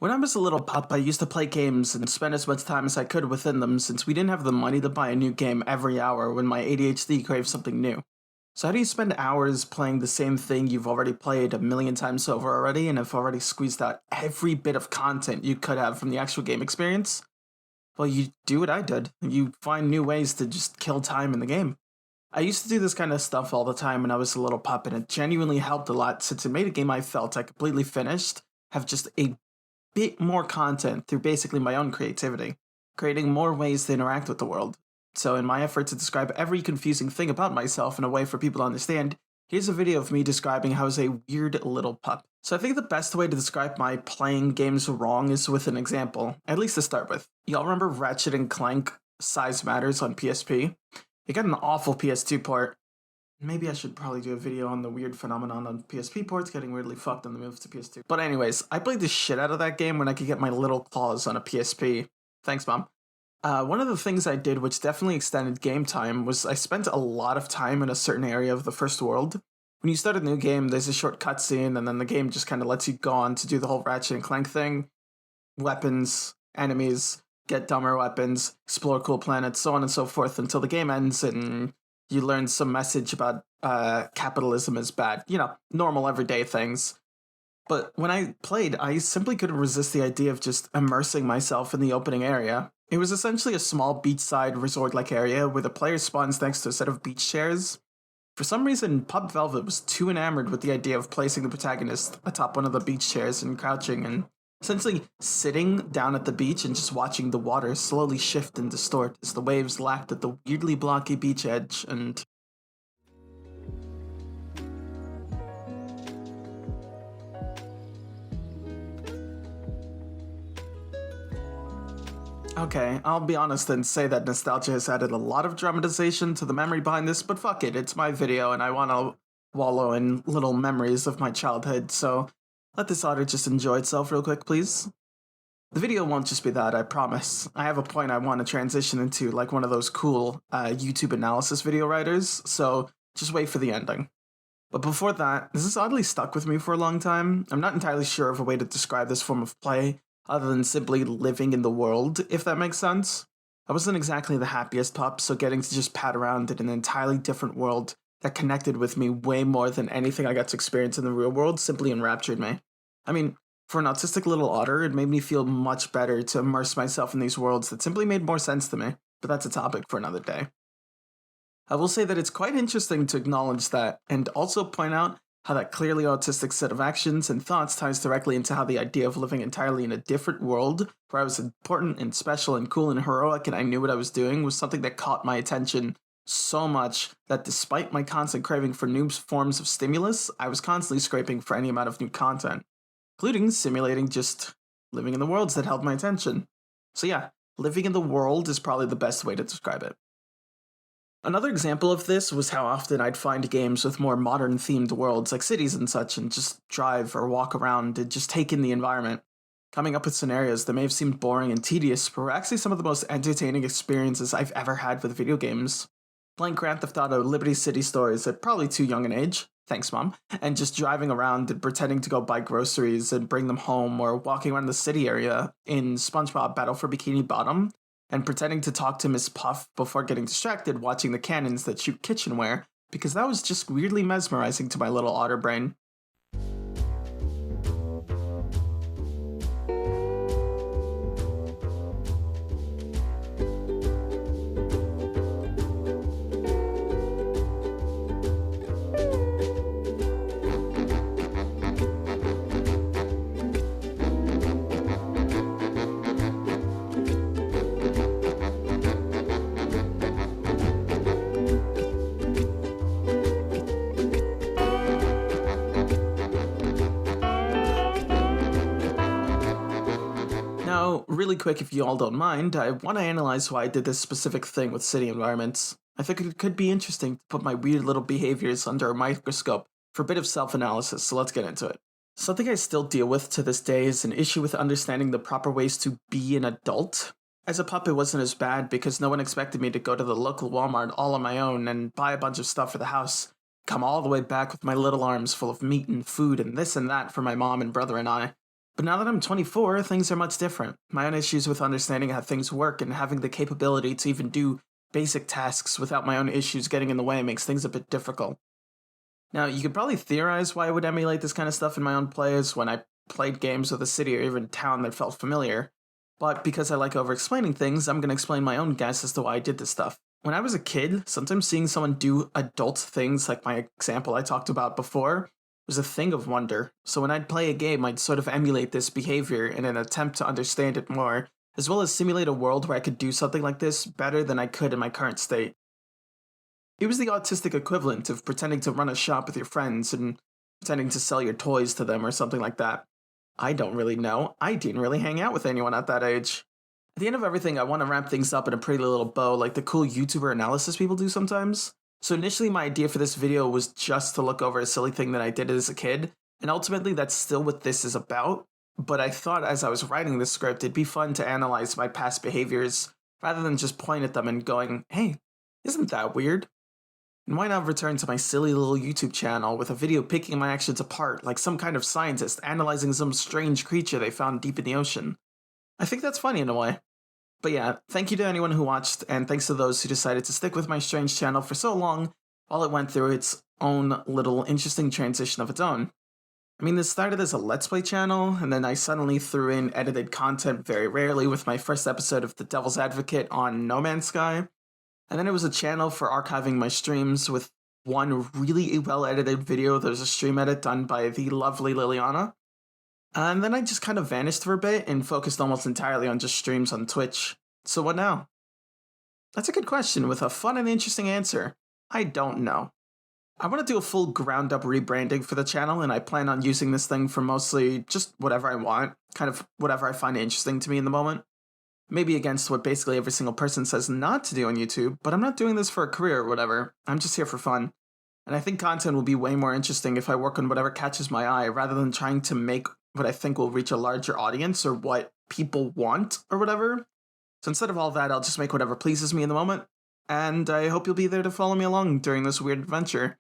When I was a little pup, I used to play games and spend as much time as I could within them since we didn't have the money to buy a new game every hour when my ADHD craved something new. So, how do you spend hours playing the same thing you've already played a million times over already and have already squeezed out every bit of content you could have from the actual game experience? Well, you do what I did. You find new ways to just kill time in the game. I used to do this kind of stuff all the time when I was a little pup, and it genuinely helped a lot since it made a game I felt I completely finished have just a bit more content through basically my own creativity, creating more ways to interact with the world. So, in my effort to describe every confusing thing about myself in a way for people to understand, here's a video of me describing how I was a weird little pup. So, I think the best way to describe my playing games wrong is with an example, at least to start with. Y'all remember Ratchet and Clank Size Matters on PSP? It got an awful PS2 port. Maybe I should probably do a video on the weird phenomenon on PSP ports getting weirdly fucked on the move to PS2. But anyways, I played the shit out of that game when I could get my little claws on a PSP. Thanks, Mom. One of the things I did, which definitely extended game time, was I spent a lot of time in a certain area of the first world. When you start a new game, there's a short cutscene, and then the game just kind of lets you go on to do the whole Ratchet and Clank thing. Weapons, enemies, get dumber weapons, explore cool planets, so on and so forth, until the game ends and you learn some message about capitalism is bad. You know, normal everyday things. But when I played, I simply couldn't resist the idea of just immersing myself in the opening area. It was essentially a small beachside resort-like area where the player spawns next to a set of beach chairs. For some reason, Pub Velvet was too enamored with the idea of placing the protagonist atop one of the beach chairs and crouching and essentially sitting down at the beach and just watching the water slowly shift and distort as the waves lapped at the weirdly blocky beach edge and... Okay, I'll be honest and say that nostalgia has added a lot of dramatization to the memory behind this, but fuck it, it's my video and I want to wallow in little memories of my childhood, so let this audio just enjoy itself real quick, please. The video won't just be that, I promise. I have a point I want to transition into, like one of those cool YouTube analysis video writers, so just wait for the ending. But before that, this has oddly stuck with me for a long time. I'm not entirely sure of a way to describe this form of play, other than simply living in the world, if that makes sense. I wasn't exactly the happiest pup, so getting to just pat around in an entirely different world that connected with me way more than anything I got to experience in the real world simply enraptured me. I mean, for an autistic little otter, it made me feel much better to immerse myself in these worlds that simply made more sense to me, but that's a topic for another day. I will say that it's quite interesting to acknowledge that, and also point out how that clearly autistic set of actions and thoughts ties directly into how the idea of living entirely in a different world, where I was important and special and cool and heroic and I knew what I was doing, was something that caught my attention so much that despite my constant craving for new forms of stimulus, I was constantly scraping for any amount of new content, including simulating just living in the worlds that held my attention. So yeah, living in the world is probably the best way to describe it. Another example of this was how often I'd find games with more modern themed worlds like cities and such and just drive or walk around and just take in the environment. Coming up with scenarios that may have seemed boring and tedious but were actually some of the most entertaining experiences I've ever had with video games. Playing Grand Theft Auto Liberty City Stories at probably too young an age, thanks mom, and just driving around and pretending to go buy groceries and bring them home, or walking around the city area in SpongeBob Battle for Bikini Bottom and pretending to talk to Miss Puff before getting distracted watching the cannons that shoot kitchenware, because that was just weirdly mesmerizing to my little otter brain. Now, really quick, if you all don't mind, I want to analyze why I did this specific thing with city environments. I think it could be interesting to put my weird little behaviors under a microscope for a bit of self-analysis, so let's get into it. Something I still deal with to this day is an issue with understanding the proper ways to be an adult. As a pup, it wasn't as bad because no one expected me to go to the local Walmart all on my own and buy a bunch of stuff for the house, come all the way back with my little arms full of meat and food and this and that for my mom and brother and I. But now that I'm 24, things are much different. My own issues with understanding how things work and having the capability to even do basic tasks without my own issues getting in the way makes things a bit difficult. Now, you could probably theorize why I would emulate this kind of stuff in my own plays when I played games with a city or even town that felt familiar. But because I like over explaining things, I'm going to explain my own guess as to why I did this stuff. When I was a kid, sometimes seeing someone do adult things, like my example I talked about before, was a thing of wonder. So when I'd play a game, I'd sort of emulate this behavior in an attempt to understand it more, as well as simulate a world where I could do something like this better than I could in my current state. It was the autistic equivalent of pretending to run a shop with your friends and pretending to sell your toys to them or something like that. I don't really know. I didn't really hang out with anyone at that age. At the end of everything, I want to wrap things up in a pretty little bow like the cool YouTuber analysis people do sometimes. So initially my idea for this video was just to look over a silly thing that I did as a kid, and ultimately that's still what this is about. But I thought as I was writing this script, it'd be fun to analyze my past behaviors rather than just point at them and going, hey, isn't that weird? And why not return to my silly little YouTube channel with a video picking my actions apart like some kind of scientist analyzing some strange creature they found deep in the ocean? I think that's funny in a way. But yeah, thank you to anyone who watched, and thanks to those who decided to stick with my strange channel for so long while it went through its own little interesting transition of its own. I mean, this started as a Let's Play channel, and then I suddenly threw in edited content very rarely with my first episode of The Devil's Advocate on No Man's Sky. And then it was a channel for archiving my streams with one really well-edited video. There's a stream edit done by the lovely Liliana. And then I just kind of vanished for a bit and focused almost entirely on just streams on Twitch. So what now? That's a good question with a fun and interesting answer. I don't know. I want to do a full ground-up rebranding for the channel, and I plan on using this thing for mostly just whatever I want, kind of whatever I find interesting to me in the moment. Maybe against what basically every single person says not to do on YouTube, but I'm not doing this for a career or whatever. I'm just here for fun. And I think content will be way more interesting if I work on whatever catches my eye rather than trying to make what I think will reach a larger audience or what people want or whatever. So instead of all that, I'll just make whatever pleases me in the moment. And I hope you'll be there to follow me along during this weird adventure.